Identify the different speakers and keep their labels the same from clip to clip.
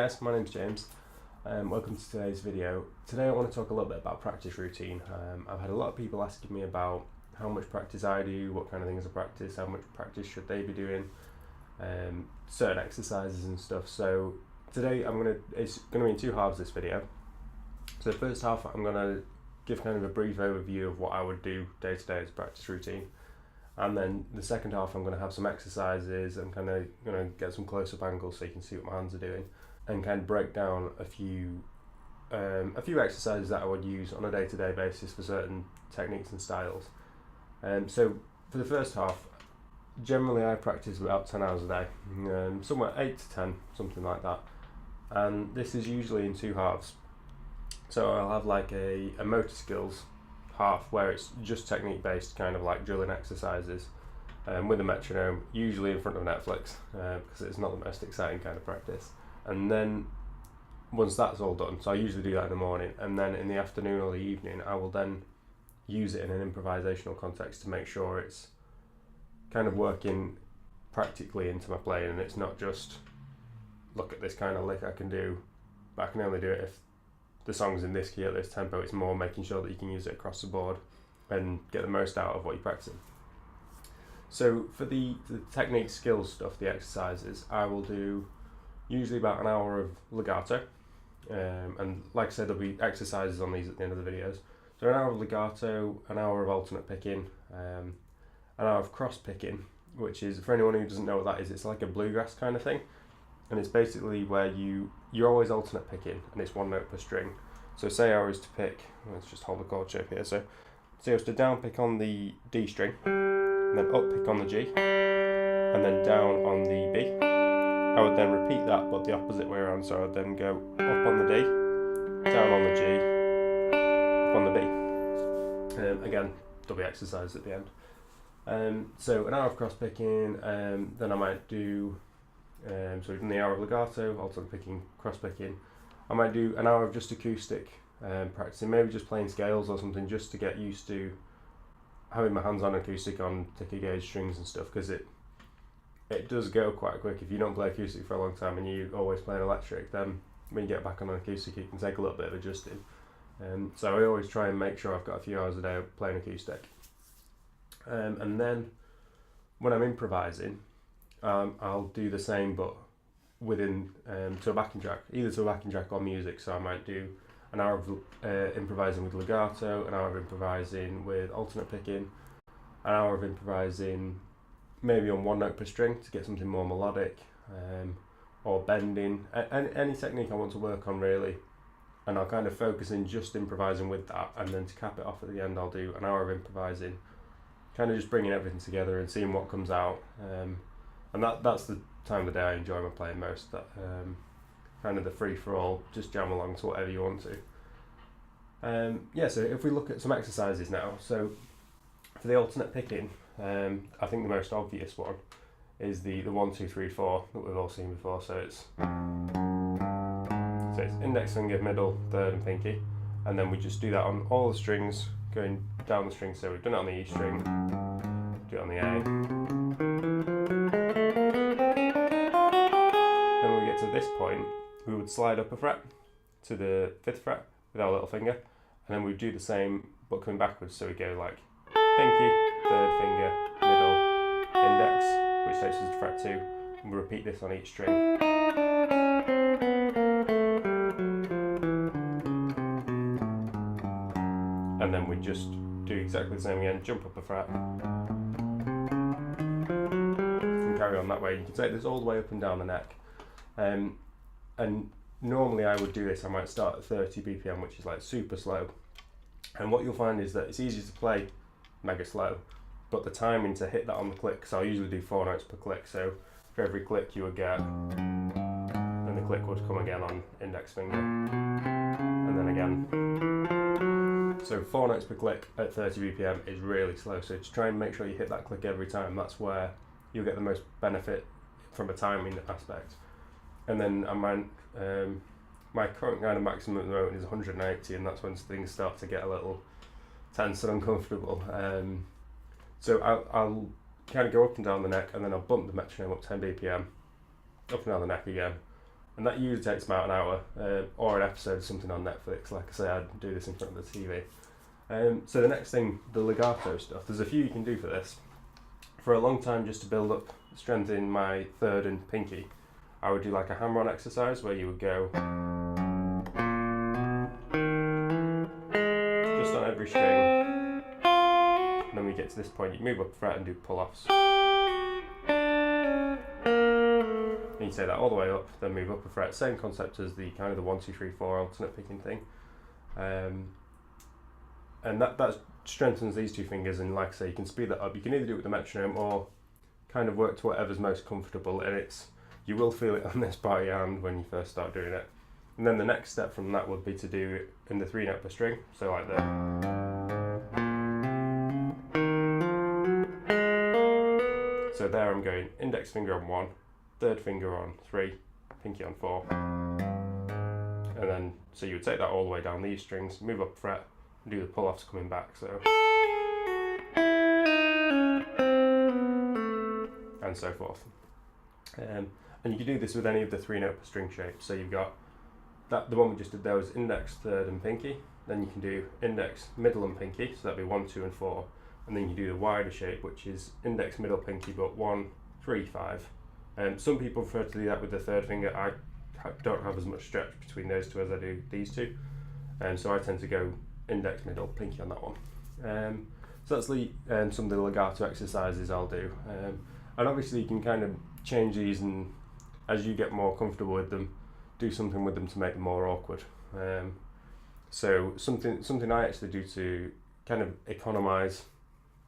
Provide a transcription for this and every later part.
Speaker 1: guys, my name's James. Welcome to today's video. Today I want to talk a little bit about practice routine. I've had a lot of people asking me about how much practice I do, what kind of things I practice, how much practice should they be doing, certain exercises and stuff. So today it's going to be in two halves, this video. So the first half I'm going to give kind of a brief overview of what I would do day to day as a practice routine. And then the second half I'm going to have some exercises and kind of get some close-up angles so you can see what my hands are doing, and kind of break down a few exercises that I would use on a day-to-day basis for certain techniques and styles. So for the first half, generally I practice about 10 hours a day, somewhere 8 to 10, something like that. And this is usually in two halves. So I'll have like a motor skills half where it's just technique based, kind of like drilling exercises with a metronome, usually in front of Netflix, because it's not the most exciting kind of practice. And then once that's all done, so I usually do that in the morning, and then in the afternoon or the evening I will then use it in an improvisational context to make sure it's kind of working practically into my playing, and it's not just look at this kind of lick I can do, but I can only do it if the song's in this key at this tempo. It's more making sure that you can use it across the board and get the most out of what you're practicing. So for the technique skills stuff, the exercises, I will do usually about an hour of legato, and like I said, there'll be exercises on these at the end of the videos. So an hour of legato, an hour of alternate picking, an hour of cross picking, which is, for anyone who doesn't know what that is, it's like a bluegrass kind of thing. And it's basically where you're always alternate picking, and it's one note per string. So say I was to pick, let's just hold the chord shape here. So say I was to down pick on the D string, and then up pick on the G, and then down on the B. I would then repeat that, but the opposite way around. So I would then go up on the D, down on the G, up on the B. Again, there'll be exercise at the end. So an hour of cross picking, then I might do. So we've done the hour of legato, alternate picking, cross picking. I might do an hour of just acoustic practicing, maybe just playing scales or something, just to get used to having my hands on acoustic on thicker gauge strings and stuff, because it does go quite quick. If you don't play acoustic for a long time and you always play an electric, then when you get back on an acoustic it can take a little bit of adjusting. So I always try and make sure I've got a few hours a day playing acoustic. And then when I'm improvising, I'll do the same, but within to a backing track, either to a backing track or music. So I might do an hour of improvising with legato, an hour of improvising with alternate picking, an hour of improvising maybe on one note per string to get something more melodic, or bending, any technique I want to work on really. And I'll kind of focus in just improvising with that, and then to cap it off at the end I'll do an hour of improvising, kind of just bringing everything together and seeing what comes out. And that's the time of the day I enjoy my playing most. That kind of the free for all, just jam along to whatever you want to. So if we look at some exercises now, so for the alternate picking, I think the most obvious one is the 1, 2, 3, 4 that we've all seen before. So it's index finger, middle, third, and pinky, and then we just do that on all the strings going down the string. So we've done it on the E string, do it on the A. To this point, we would slide up a fret to the 5th fret with our little finger, and then we'd do the same but coming backwards. So we go like pinky, 3rd finger, middle, index, which takes us to fret 2, and we repeat this on each string. And then we just do exactly the same again, jump up a fret, and carry on that way. You can take this all the way up and down the neck. And normally I would do this, I might start at 30 BPM, which is like super slow. And what you'll find is that it's easy to play mega slow, but the timing to hit that on the click, so I usually do 4 notes per click, so for every click you would get, and the click would come again on index finger, and then again. So 4 notes per click at 30 BPM is really slow, so to try and make sure you hit that click every time, that's where you'll get the most benefit from a timing aspect. And then my current kind of maximum at the moment is 180, and that's when things start to get a little tense and uncomfortable. So I'll kind of go up and down the neck, and then I'll bump the metronome up 10 BPM, up and down the neck again, and that usually takes about an hour or an episode of something on Netflix. Like I say, I'd do this in front of the TV. So the next thing, the legato stuff, there's a few you can do for this. For a long time, just to build up strength in my third and pinky, I would do like a hammer-on exercise where you would go just on every string, and then when you get to this point, you move up a fret and do pull-offs. And you take that all the way up, then move up a fret. Same concept as the kind of the 1, 2, 3, 4 alternate picking thing. And that strengthens these two fingers, and like I say, you can speed that up. You can either do it with the metronome or kind of work to whatever's most comfortable, and you will feel it on this part of your hand when you first start doing it. And then the next step from that would be to do it in the 3 note per string, so like that. So there I'm going index finger on 1, third finger on 3, pinky on 4, and then so you would take that all the way down these strings, move up a fret, and do the pull-offs coming back, so, and so forth. And you can do this with any of the 3 note per string shapes. So you've got the one we just did there was index, third and pinky. Then you can do index, middle and pinky, so that'd be 1, 2 and 4. And then you do the wider shape, which is index, middle, pinky, but 1, 3, 5. Some people prefer to do that with the third finger. I don't have as much stretch between those two as I do these two. So I tend to go index, middle, pinky on that one. So that's some of the legato exercises I'll do. And obviously you can kind of change these, and as you get more comfortable with them, do something with them to make them more awkward. So something I actually do to kind of economise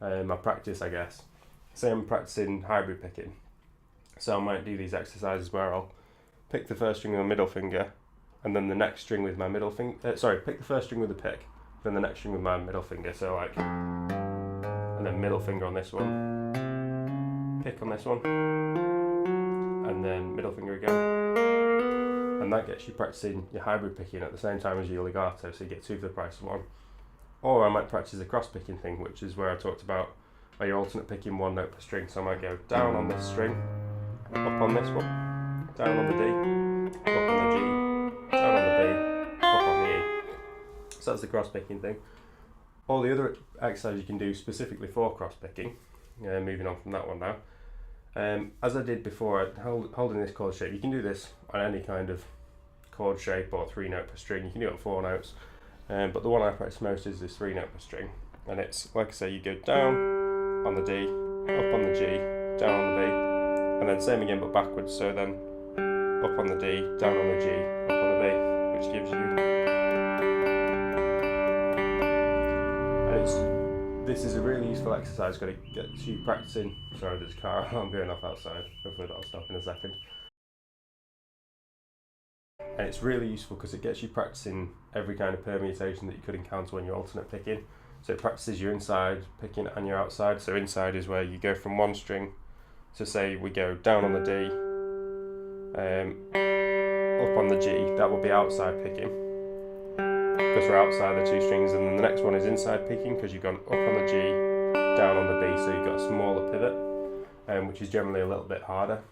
Speaker 1: my practice, I guess. Say I'm practicing hybrid picking, so I might do these exercises where I'll pick the first string with my middle finger, and then the next string with my middle finger. Pick the first string with the pick, then the next string with my middle finger. So like, and then middle finger on this one, pick on this one, and then middle finger again. And that gets you practicing your hybrid picking at the same time as your legato, so you get 2 for the price of 1. Or I might practice the cross picking thing, which is where I talked about where you're alternate picking 1 note per string. So I might go down on this string, up on this one, down on the D, up on the G, down on the B, up on the E. So that's the cross picking thing. All the other exercises you can do specifically for cross picking, moving on from that one now. As I did before, holding this chord shape, you can do this on any kind of chord shape or 3 note per string. You can do it on 4 notes, but the one I practice most is this 3 note per string. And it's, like I say, you go down on the D, up on the G, down on the B, and then same again but backwards, so then up on the D, down on the G, up on the B, which gives you... This is a really useful exercise, got to get you practicing. Sorry, there's a car alarm going off outside, hopefully that'll stop in a second. And it's really useful because it gets you practicing every kind of permutation that you could encounter when you're alternate picking. So it practices your inside picking and your outside. So inside is where you go from one string, so say we go down on the D, up on the G, that will be outside picking, because we're outside the 2 strings, and then the next one is inside picking because you've gone up on the G, down on the B, so you've got a smaller pivot, which is generally a little bit harder.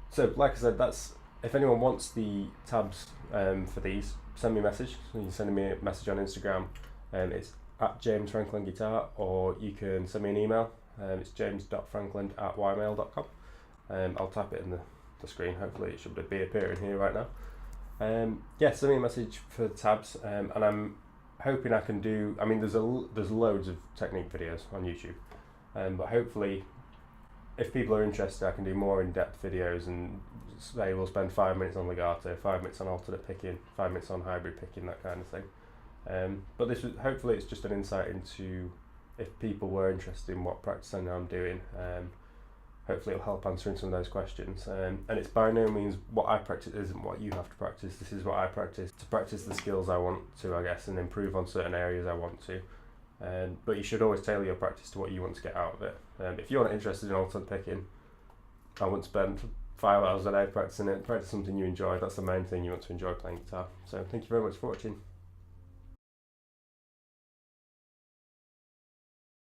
Speaker 1: So like I said, that's, if anyone wants the tabs for these, send me a message. You can send me a message on Instagram, it's at Frankland Guitar, or you can send me an email, it's james.frankland@ymail.com. I'll type it in the screen, hopefully it should be appearing here right now. Yeah, send me a message for the tabs, and I'm hoping I can do, I mean there's loads of technique videos on YouTube, but hopefully if people are interested I can do more in-depth videos, and say we'll spend 5 minutes on legato, 5 minutes on alternate picking, 5 minutes on hybrid picking, that kind of thing. But this was, hopefully it's just an insight into if people were interested in what practice I'm doing. Hopefully it'll help answering some of those questions. And it's by no means what I practice isn't what you have to practice. This is what I practice to practice the skills I want to, I guess, and improve on certain areas I want to. But you should always tailor your practice to what you want to get out of it. If you're not interested in alternate picking, I wouldn't spend 5 hours a day practicing it. Practice something you enjoy. That's the main thing, you want to enjoy playing guitar. So thank you very much for watching.